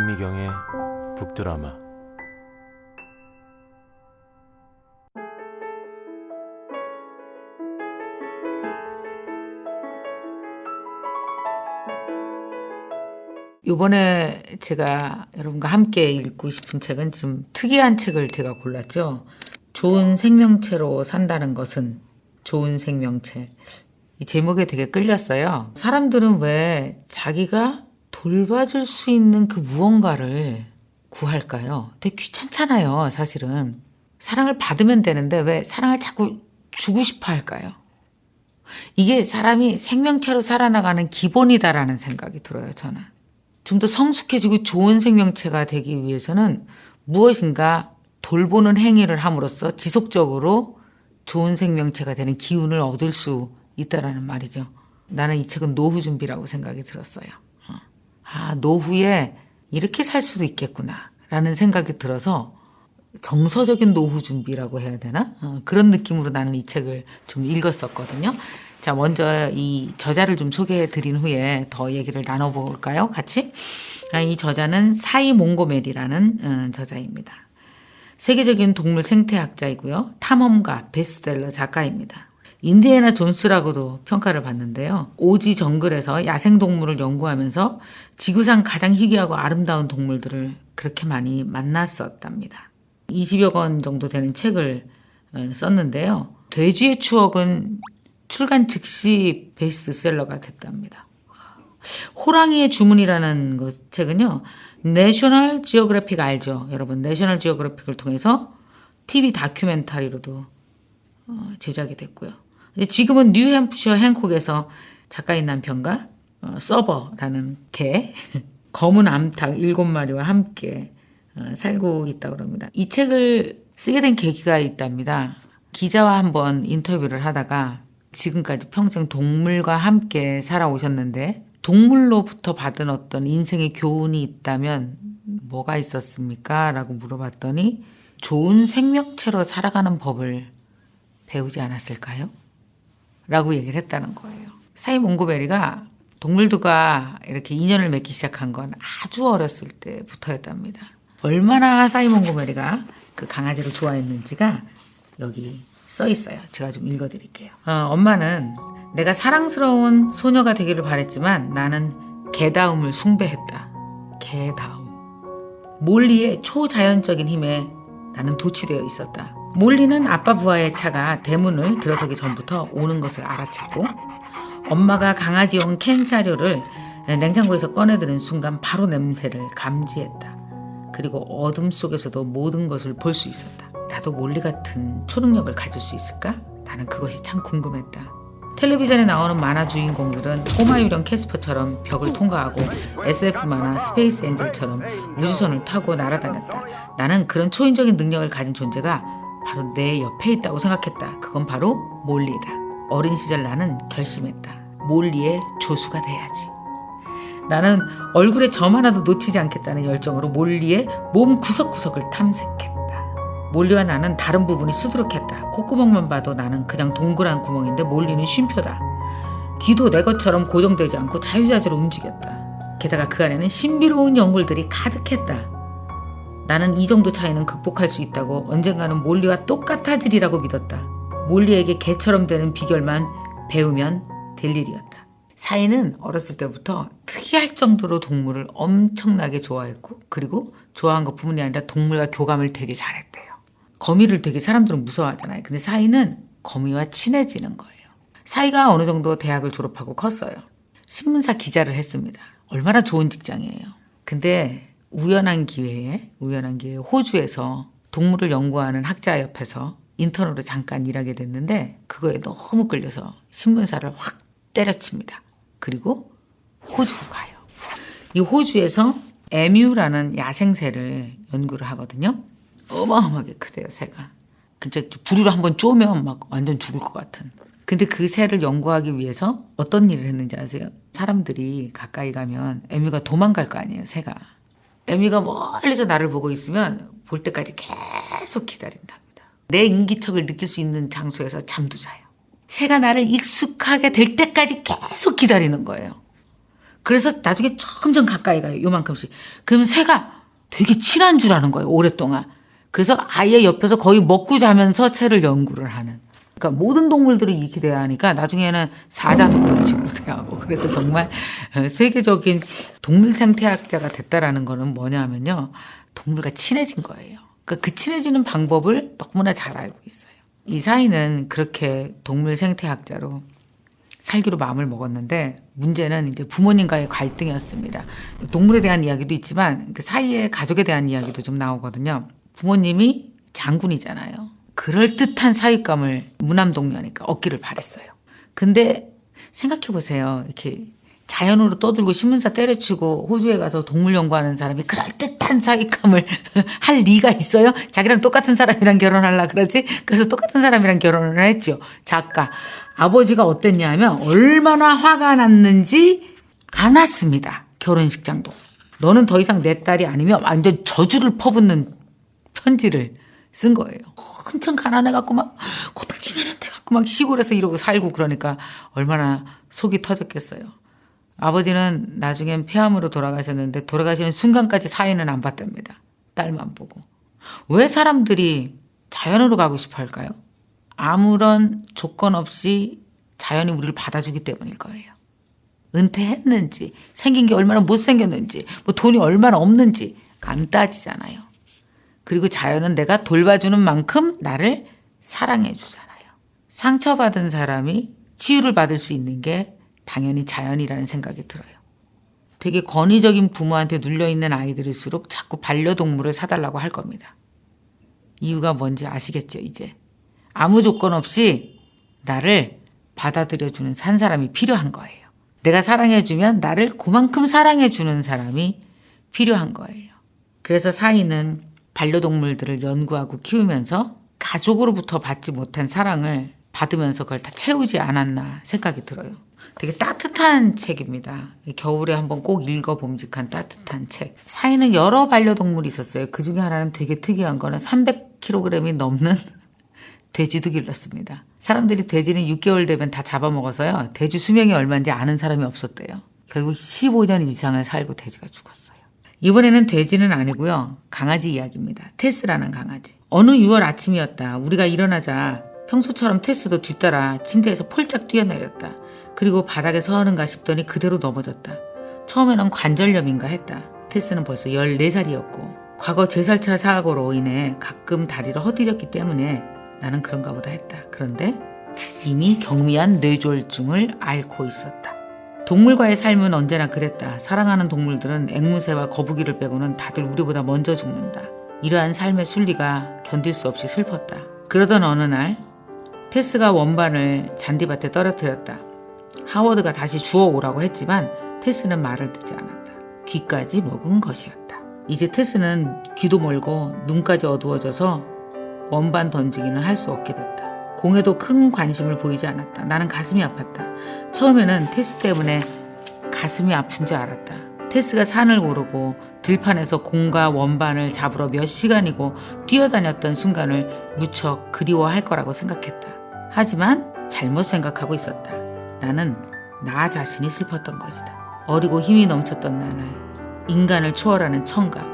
김미경의 북드라마. 요번에 제가 여러분과 함께 읽고 싶은 책은 좀 특이한 책을 제가 골랐죠. 좋은 생명체로 산다는 것은, 좋은 생명체. 이 제목에 되게 끌렸어요. 사람들은 왜 자기가 돌봐줄 수 있는 그 무언가를 구할까요? 되게 귀찮잖아요, 사실은. 사랑을 받으면 되는데 왜 사랑을 자꾸 주고 싶어 할까요? 이게 사람이 생명체로 살아나가는 기본이다라는 생각이 들어요, 저는. 좀 더 성숙해지고 좋은 생명체가 되기 위해서는 무엇인가 돌보는 행위를 함으로써 지속적으로 좋은 생명체가 되는 기운을 얻을 수 있다라는 말이죠. 나는 이 책은 노후 준비라고 생각이 들었어요. 노후에 이렇게 살 수도 있겠구나 라는 생각이 들어서 정서적인 노후 준비라고 해야 되나? 그런 느낌으로 나는 이 책을 좀 읽었었거든요. 자, 먼저 이 저자를 좀 소개해 드린 후에 더 얘기를 나눠볼까요? 같이? 이 저자는 사이 몽고메리라는 저자입니다. 세계적인 동물 생태학자이고요. 탐험가, 베스트셀러 작가입니다. 인디애나 존스라고도 평가를 받는데요. 오지 정글에서 야생동물을 연구하면서 지구상 가장 희귀하고 아름다운 동물들을 그렇게 많이 만났었답니다. 20여 권 정도 되는 책을 썼는데요. 돼지의 추억은 출간 즉시 베스트셀러가 됐답니다. 호랑이의 주문이라는 책은요. 내셔널 지오그래픽 알죠? 여러분, 내셔널 지오그래픽을 통해서 TV 다큐멘터리로도 제작이 됐고요. 지금은 뉴햄프셔 행콕에서 작가인 남편과 서버라는 개, 검은 암탉 7마리와 함께 살고 있다고 합니다. 이 책을 쓰게 된 계기가 있답니다. 기자와 한번 인터뷰를 하다가 지금까지 평생 동물과 함께 살아오셨는데 동물로부터 받은 어떤 인생의 교훈이 있다면 뭐가 있었습니까? 라고 물어봤더니 좋은 생명체로 살아가는 법을 배우지 않았을까요? 라고 얘기를 했다는 거예요. 사이 몽고메리가 동물들과 이렇게 인연을 맺기 시작한 건 아주 어렸을 때부터였답니다. 얼마나 사이 몽고메리가 그 강아지를 좋아했는지가 여기 써 있어요. 제가 좀 읽어드릴게요. 엄마는 내가 사랑스러운 소녀가 되기를 바랬지만 나는 개다움을 숭배했다. 개다움. 몰리의 초자연적인 힘에 나는 도취되어 있었다. 몰리는 아빠 부하의 차가 대문을 들어서기 전부터 오는 것을 알아챘고 엄마가 강아지용 캔 사료를 냉장고에서 꺼내드는 순간 바로 냄새를 감지했다. 그리고 어둠 속에서도 모든 것을 볼 수 있었다. 나도 몰리 같은 초능력을 가질 수 있을까? 나는 그것이 참 궁금했다. 텔레비전에 나오는 만화 주인공들은 꼬마 유령 캐스퍼처럼 벽을 통과하고 SF 만화 스페이스 엔젤처럼 우주선을 타고 날아다녔다. 나는 그런 초인적인 능력을 가진 존재가 바로 내 옆에 있다고 생각했다. 그건 바로 몰리다. 어린 시절 나는 결심했다. 몰리의 조수가 돼야지. 나는 얼굴에 점 하나도 놓치지 않겠다는 열정으로 몰리의 몸 구석구석을 탐색했다. 몰리와 나는 다른 부분이 수두룩했다. 콧구멍만 봐도 나는 그냥 동그란 구멍인데 몰리는 쉼표다. 귀도 내 것처럼 고정되지 않고 자유자재로 움직였다. 게다가 그 안에는 신비로운 연골들이 가득했다. 나는 이 정도 차이는 극복할 수 있다고 언젠가는 몰리와 똑같아지리라고 믿었다. 몰리에게 개처럼 되는 비결만 배우면 될 일이었다. 사이는 어렸을 때부터 특이할 정도로 동물을 엄청나게 좋아했고 그리고 좋아한 것뿐만이 아니라 동물과 교감을 되게 잘했대요. 거미를 되게 사람들은 무서워하잖아요. 근데 사이는 거미와 친해지는 거예요. 사이가 어느 정도 대학을 졸업하고 컸어요. 신문사 기자를 했습니다. 얼마나 좋은 직장이에요. 근데 우연한 기회에 호주에서 동물을 연구하는 학자 옆에서 인턴으로 잠깐 일하게 됐는데 그거에 너무 끌려서 신문사를 확 때려칩니다. 그리고 호주로 가요. 이 호주에서 에뮤라는 야생새를 연구를 하거든요. 어마어마하게 크대요, 새가. 진짜 부리로 한번 쪼면 막 완전 죽을 것 같은. 근데 그 새를 연구하기 위해서 어떤 일을 했는지 아세요? 사람들이 가까이 가면 에뮤가 도망갈 거 아니에요, 새가. 에뮤가 멀리서 나를 보고 있으면 볼 때까지 계속 기다린답니다. 내 인기척을 느낄 수 있는 장소에서 잠도 자요. 새가 나를 익숙하게 될 때까지 계속 기다리는 거예요. 그래서 나중에 점점 가까이 가요. 요만큼씩. 그러면 새가 되게 친한 줄 아는 거예요. 오랫동안. 그래서 아예 옆에서 거의 먹고 자면서 새를 연구를 하는. 그러니까 모든 동물들이 이렇게 돼야 하니까 나중에는 사자도 그런 식으로 돼야 하고. 그래서 정말 세계적인 동물 생태학자가 됐다라는 거는 뭐냐 하면요. 동물과 친해진 거예요. 그러니까 그 친해지는 방법을 너무나 잘 알고 있어요. 이 사이는 그렇게 동물 생태학자로 살기로 마음을 먹었는데 문제는 이제 부모님과의 갈등이었습니다. 동물에 대한 이야기도 있지만 그 사이에 가족에 대한 이야기도 좀 나오거든요. 부모님이 장군이잖아요. 그럴듯한 사윗감을 무남동녀니까 얻기를 바랬어요. 근데 생각해보세요. 이렇게 자연으로 떠들고 신문사 때려치고 호주에 가서 동물 연구하는 사람이 그럴듯한 사윗감을 할 리가 있어요? 자기랑 똑같은 사람이랑 결혼하려고 그러지? 그래서 똑같은 사람이랑 결혼을 했죠. 작가. 아버지가 어땠냐 하면 얼마나 화가 났는지 안 왔습니다. 결혼식장도. 너는 더 이상 내 딸이 아니면 완전 저주를 퍼붓는 편지를 쓴 거예요. 엄청 가난해갖고 막 코딱지만 한데갖고 막 시골에서 이러고 살고 그러니까 얼마나 속이 터졌겠어요. 아버지는 나중엔 폐암으로 돌아가셨는데 돌아가시는 순간까지 사인은 안 받답니다. 딸만 보고. 왜 사람들이 자연으로 가고 싶어 할까요? 아무런 조건 없이 자연이 우리를 받아주기 때문일 거예요. 은퇴했는지 생긴 게 얼마나 못생겼는지 뭐 돈이 얼마나 없는지 안 따지잖아요. 그리고 자연은 내가 돌봐주는 만큼 나를 사랑해 주잖아요. 상처받은 사람이 치유를 받을 수 있는 게 당연히 자연이라는 생각이 들어요. 되게 권위적인 부모한테 눌려있는 아이들일수록 자꾸 반려동물을 사달라고 할 겁니다. 이유가 뭔지 아시겠죠, 이제? 아무 조건 없이 나를 받아들여주는 산 사람이 필요한 거예요. 내가 사랑해주면 나를 그만큼 사랑해주는 사람이 필요한 거예요. 그래서 사이는 반려동물들을 연구하고 키우면서 가족으로부터 받지 못한 사랑을 받으면서 그걸 다 채우지 않았나 생각이 들어요. 되게 따뜻한 책입니다. 겨울에 한번 꼭 읽어봄직한 따뜻한 책. 사이는 여러 반려동물이 있었어요. 그 중에 하나는 되게 특이한 거는 300kg이 넘는 돼지도 길렀습니다. 사람들이 돼지는 6개월 되면 다 잡아먹어서요. 돼지 수명이 얼마인지 아는 사람이 없었대요. 결국 15년 이상을 살고 돼지가 죽었어요. 이번에는 돼지는 아니고요. 강아지 이야기입니다. 테스라는 강아지. 어느 6월 아침이었다. 우리가 일어나자 평소처럼 테스도 뒤따라 침대에서 폴짝 뛰어내렸다. 그리고 바닥에 서는가 싶더니 그대로 넘어졌다. 처음에는 관절염인가 했다. 테스는 벌써 14살이었고 과거 제살차 사고로 인해 가끔 다리를 헛디뎠기 때문에 나는 그런가 보다 했다. 그런데 이미 경미한 뇌졸중을 앓고 있었다. 동물과의 삶은 언제나 그랬다. 사랑하는 동물들은 앵무새와 거북이를 빼고는 다들 우리보다 먼저 죽는다. 이러한 삶의 순리가 견딜 수 없이 슬펐다. 그러던 어느 날 테스가 원반을 잔디밭에 떨어뜨렸다. 하워드가 다시 주워오라고 했지만 테스는 말을 듣지 않았다. 귀까지 먹은 것이었다. 이제 테스는 귀도 멀고 눈까지 어두워져서 원반 던지기는 할 수 없게 됐다. 공에도 큰 관심을 보이지 않았다. 나는 가슴이 아팠다. 처음에는 테스 때문에 가슴이 아픈 줄 알았다. 테스가 산을 오르고 들판에서 공과 원반을 잡으러 몇 시간이고 뛰어다녔던 순간을 무척 그리워할 거라고 생각했다. 하지만 잘못 생각하고 있었다. 나는 나 자신이 슬펐던 것이다. 어리고 힘이 넘쳤던 나날, 인간을 초월하는 청각,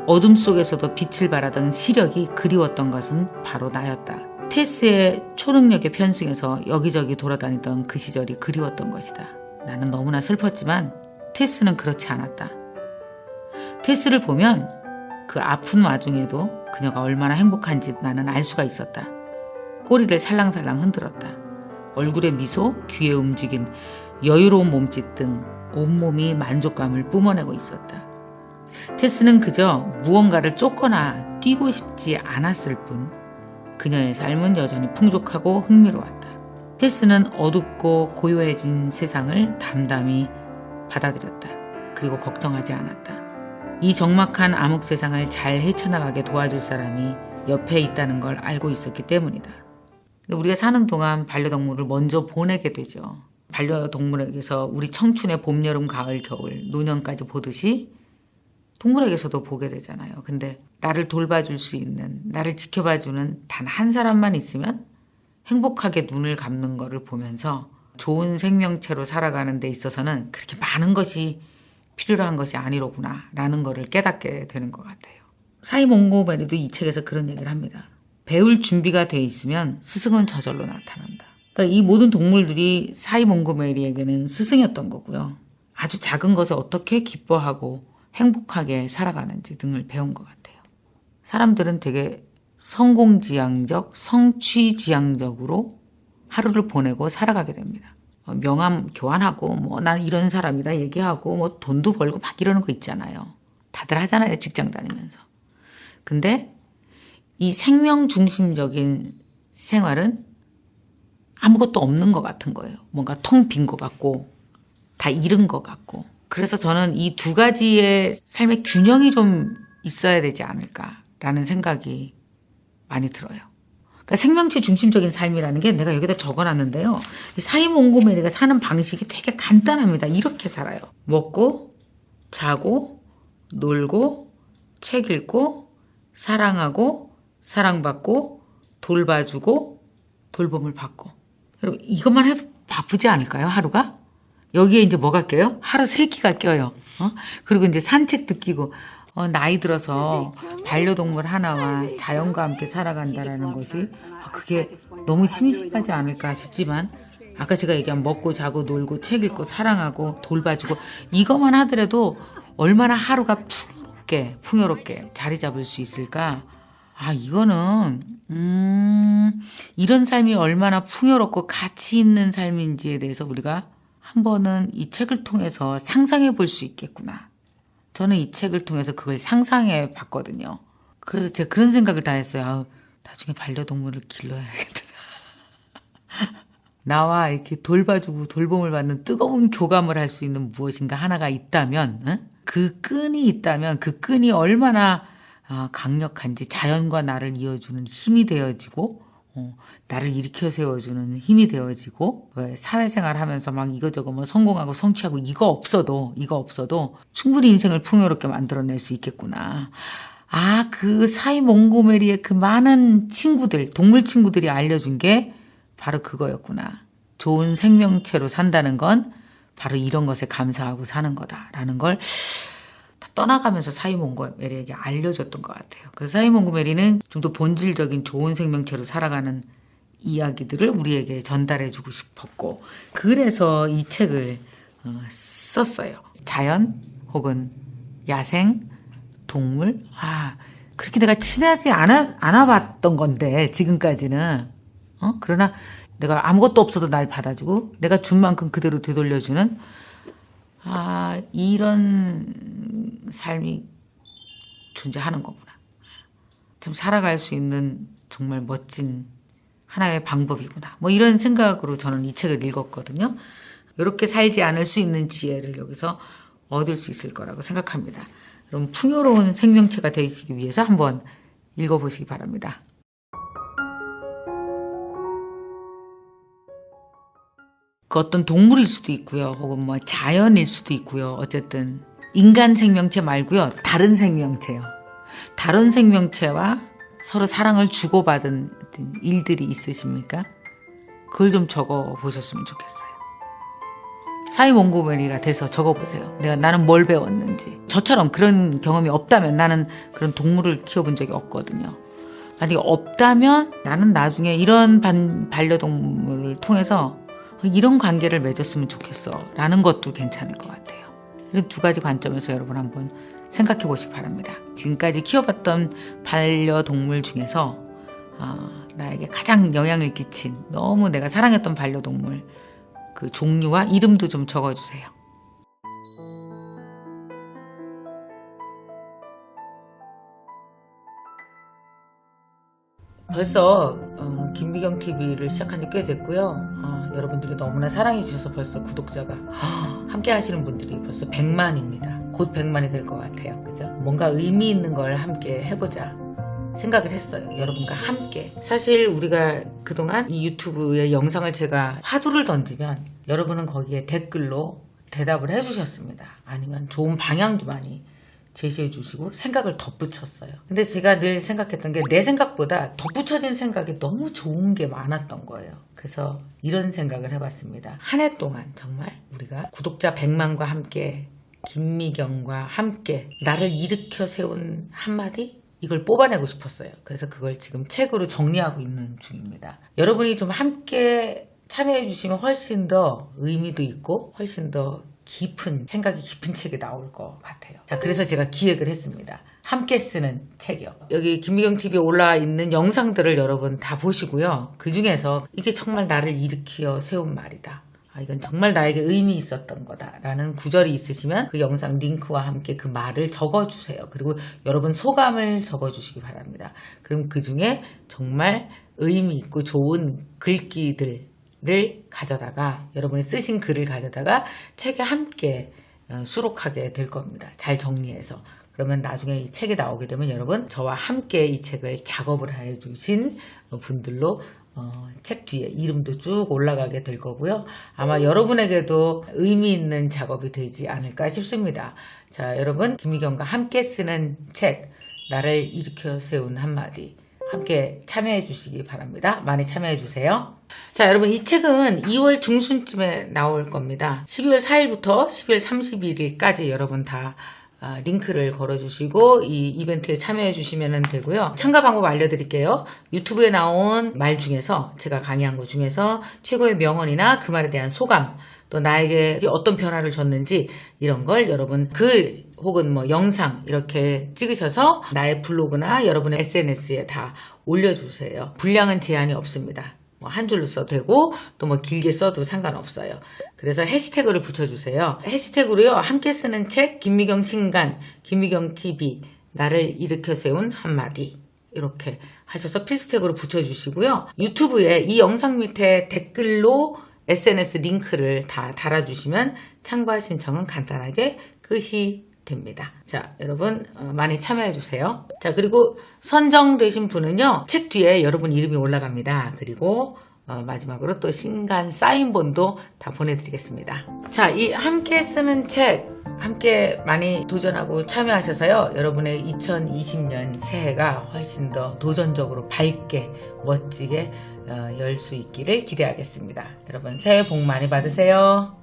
어둠 속에서도 빛을 발하던 시력이 그리웠던 것은 바로 나였다. 테스의 초능력에 편승해서 여기저기 돌아다니던 그 시절이 그리웠던 것이다. 나는 너무나 슬펐지만 테스는 그렇지 않았다. 테스를 보면 그 아픈 와중에도 그녀가 얼마나 행복한지 나는 알 수가 있었다. 꼬리를 살랑살랑 흔들었다. 얼굴에 미소, 귀에 움직인 여유로운 몸짓 등 온몸이 만족감을 뿜어내고 있었다. 테스는 그저 무언가를 쫓거나 뛰고 싶지 않았을 뿐 그녀의 삶은 여전히 풍족하고 흥미로웠다. 테스는 어둡고 고요해진 세상을 담담히 받아들였다. 그리고 걱정하지 않았다. 이 적막한 암흑 세상을 잘 헤쳐나가게 도와줄 사람이 옆에 있다는 걸 알고 있었기 때문이다. 우리가 사는 동안 반려동물을 먼저 보내게 되죠. 반려동물에게서 우리 청춘의 봄, 여름, 가을, 겨울, 노년까지 보듯이 동물에게서도 보게 되잖아요. 근데 나를 돌봐줄 수 있는, 나를 지켜봐주는 단 한 사람만 있으면 행복하게 눈을 감는 거를 보면서 좋은 생명체로 살아가는 데 있어서는 그렇게 많은 것이 필요한 것이 아니로구나 라는 거를 깨닫게 되는 것 같아요. 사이 몽고메리도 이 책에서 그런 얘기를 합니다. 배울 준비가 돼 있으면 스승은 저절로 나타난다. 그러니까 이 모든 동물들이 사이 몽고메리에게는 스승이었던 거고요. 아주 작은 것에 어떻게 기뻐하고 행복하게 살아가는지 등을 배운 것 같아요. 사람들은 되게 성공지향적, 성취지향적으로 하루를 보내고 살아가게 됩니다. 명함 교환하고 뭐 난 이런 사람이다 얘기하고 뭐 돈도 벌고 막 이러는 거 있잖아요. 다들 하잖아요. 직장 다니면서. 근데 이 생명 중심적인 생활은 아무것도 없는 것 같은 거예요. 뭔가 텅 빈 것 같고 다 잃은 것 같고. 그래서 저는 이 두 가지의 삶의 균형이 좀 있어야 되지 않을까라는 생각이 많이 들어요. 그러니까 생명체 중심적인 삶이라는 게 내가 여기다 적어놨는데요. 사이 몽고메리가 사는 방식이 되게 간단합니다. 이렇게 살아요. 먹고, 자고, 놀고, 책 읽고, 사랑하고, 사랑받고, 돌봐주고, 돌봄을 받고. 여러분 이것만 해도 바쁘지 않을까요? 하루가? 여기에 이제 뭐가 껴요? 하루 3끼가 껴요. 그리고 이제 산책도 끼고 나이 들어서 반려동물 하나와 자연과 함께 살아간다라는 것이 그게 너무 심심하지 않을까 싶지만 아까 제가 얘기한 먹고 자고 놀고 책 읽고 사랑하고 돌봐주고 이것만 하더라도 얼마나 하루가 풍요롭게 자리 잡을 수 있을까? 이거는 이런 삶이 얼마나 풍요롭고 가치 있는 삶인지에 대해서 우리가 한 번은 이 책을 통해서 상상해 볼 수 있겠구나. 저는 이 책을 통해서 그걸 상상해 봤거든요. 그래서 제가 그런 생각을 다 했어요. 나중에 반려동물을 길러야겠다. 나와 이렇게 돌봐주고 돌봄을 받는 뜨거운 교감을 할 수 있는 무엇인가 하나가 있다면, 그 끈이 있다면 그 끈이 얼마나 강력한지 자연과 나를 이어주는 힘이 되어지고 나를 일으켜 세워주는 힘이 되어지고 사회생활 하면서 막 이거저거 뭐 성공하고 성취하고 이거 없어도 충분히 인생을 풍요롭게 만들어낼 수 있겠구나. 그 사이 몽고메리의 그 많은 친구들, 동물 친구들이 알려준 게 바로 그거였구나. 좋은 생명체로 산다는 건 바로 이런 것에 감사하고 사는 거다라는 걸 떠나가면서 사이 몽고메리에게 알려줬던 것 같아요. 그래서 사이 몽고메리는 좀 더 본질적인 좋은 생명체로 살아가는 이야기들을 우리에게 전달해주고 싶었고 그래서 이 책을 썼어요. 자연 혹은 야생, 동물 그렇게 내가 친하지 않아봤던 건데 지금까지는 그러나 내가 아무것도 없어도 날 받아주고 내가 준 만큼 그대로 되돌려주는 이런 삶이 존재하는 거구나. 참 살아갈 수 있는 정말 멋진 하나의 방법이구나. 뭐 이런 생각으로 저는 이 책을 읽었거든요. 이렇게 살지 않을 수 있는 지혜를 여기서 얻을 수 있을 거라고 생각합니다. 여러분 풍요로운 생명체가 되시기 위해서 한번 읽어보시기 바랍니다. 그 어떤 동물일 수도 있고요. 혹은 뭐 자연일 수도 있고요. 어쨌든 인간 생명체 말고요. 다른 생명체요. 다른 생명체와 서로 사랑을 주고받은 일들이 있으십니까? 그걸 좀 적어보셨으면 좋겠어요. 사이 몽고메리가 돼서 적어보세요. 나는 뭘 배웠는지. 저처럼 그런 경험이 없다면 나는 그런 동물을 키워본 적이 없거든요. 만약에 없다면 나는 나중에 이런 반려동물을 통해서 이런 관계를 맺었으면 좋겠어 라는 것도 괜찮을 것 같아요. 이런 두 가지 관점에서 여러분 한번 생각해 보시기 바랍니다. 지금까지 키워봤던 반려동물 중에서 나에게 가장 영향을 끼친 너무 내가 사랑했던 반려동물 그 종류와 이름도 좀 적어주세요. 벌써 김미경 TV를 시작한 지 꽤 됐고요. 여러분들이 너무나 사랑해 주셔서 벌써 구독자가 함께 하시는 분들이 벌써 100만입니다. 곧 100만이 될 것 같아요. 그죠? 뭔가 의미 있는 걸 함께 해보자 생각을 했어요. 여러분과 함께. 사실 우리가 그동안 이 유튜브의 영상을 제가 화두를 던지면 여러분은 거기에 댓글로 대답을 해주셨습니다. 아니면 좋은 방향도 많이 제시해 주시고 생각을 덧붙였어요. 근데 제가 늘 생각했던 게 내 생각보다 덧붙여진 생각이 너무 좋은 게 많았던 거예요. 그래서 이런 생각을 해봤습니다. 한 해 동안 정말 우리가 구독자 100만과 함께 김미경과 함께 나를 일으켜 세운 한마디? 이걸 뽑아내고 싶었어요. 그래서 그걸 지금 책으로 정리하고 있는 중입니다. 여러분이 좀 함께 참여해 주시면 훨씬 더 의미도 있고 훨씬 더 깊은 생각이 깊은 책이 나올 것 같아요. 자, 그래서 제가 기획을 했습니다. 함께 쓰는 책이요. 여기 김미경 TV에 올라와 있는 영상들을 여러분 다 보시고요. 그 중에서 이게 정말 나를 일으켜 세운 말이다. 이건 정말 나에게 의미 있었던 거다라는 구절이 있으시면 그 영상 링크와 함께 그 말을 적어주세요. 그리고 여러분 소감을 적어주시기 바랍니다. 그럼 그 중에 정말 의미 있고 좋은 글귀들을 가져다가 여러분이 쓰신 글을 가져다가 책에 함께 수록하게 될 겁니다. 잘 정리해서. 그러면 나중에 이 책이 나오게 되면 여러분 저와 함께 이 책을 작업을 해주신 분들로 책 뒤에 이름도 쭉 올라가게 될 거고요. 아마 여러분에게도 의미 있는 작업이 되지 않을까 싶습니다. 자, 여러분 김미경과 함께 쓰는 책 나를 일으켜 세운 한마디 함께 참여해 주시기 바랍니다. 많이 참여해 주세요. 자, 여러분 이 책은 2월 중순쯤에 나올 겁니다. 12월 4일부터 12월 31일까지 여러분 다 링크를 걸어주시고 이 이벤트에 참여해 주시면 되고요. 참가 방법 알려드릴게요. 유튜브에 나온 말 중에서 제가 강의한 것 중에서 최고의 명언이나 그 말에 대한 소감 또 나에게 어떤 변화를 줬는지 이런 걸 여러분 글 혹은 뭐 영상 이렇게 찍으셔서 나의 블로그나 여러분의 SNS에 다 올려주세요. 분량은 제한이 없습니다. 뭐 한 줄로 써도 되고 또 뭐 길게 써도 상관없어요. 그래서 해시태그를 붙여주세요. 해시태그로요. 함께 쓰는 책 김미경 신간 김미경 TV 나를 일으켜 세운 한마디 이렇게 하셔서 필수태그로 붙여주시고요. 유튜브에 이 영상 밑에 댓글로 SNS 링크를 다 달아주시면 참가 신청은 간단하게 끝이 됩니다. 자, 여러분 많이 참여해주세요. 자, 그리고 선정되신 분은요. 책 뒤에 여러분 이름이 올라갑니다. 그리고 마지막으로 또 신간 사인본도 다 보내드리겠습니다. 자, 이 함께 쓰는 책 함께 많이 도전하고 참여하셔서요. 여러분의 2020년 새해가 훨씬 더 도전적으로 밝게 멋지게 열 수 있기를 기대하겠습니다. 여러분 새해 복 많이 받으세요.